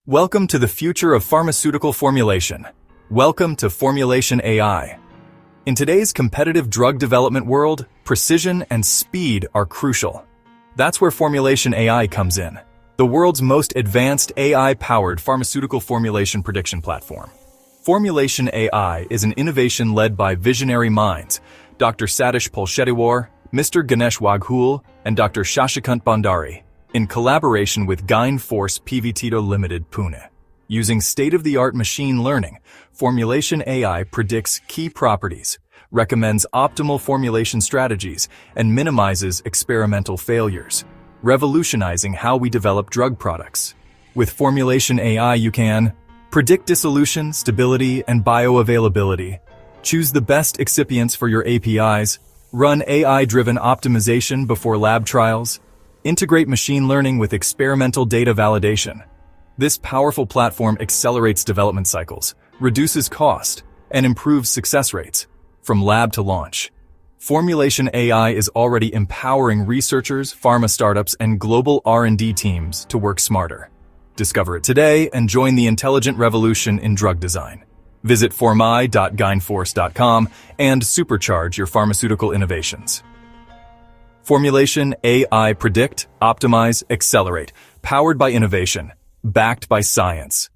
Welcome to the future of pharmaceutical formulation. Welcome to Formulation AI. In today's competitive drug development world, precision and speed are crucial. That's where Formulation AI comes in, the world's most advanced AI-powered pharmaceutical formulation prediction platform. Formulation AI is an innovation led by visionary minds, Dr. Satish Polshettiwar, Mr. Ganesh Waghule, and Dr. Shashikant Bhandari, in collaboration with Geinforce Pvt Limited, Pune. Using state-of-the-art machine learning, Formulation AI predicts key properties, recommends optimal formulation strategies, and minimizes experimental failures, revolutionizing how we develop drug products. With Formulation AI, you can predict dissolution, stability, and bioavailability, choose the best excipients for your APIs, run AI-driven optimization before lab trials, integrate machine learning with experimental data validation. This powerful platform accelerates development cycles, reduces cost, and improves success rates, from lab to launch. Formulation AI is already empowering researchers, pharma startups, and global R&D teams to work smarter. Discover it today and join the intelligent revolution in drug design. Visit formi.geinforce.com and supercharge your pharmaceutical innovations. Formulation AI, predict, optimize, accelerate, powered by innovation, backed by science.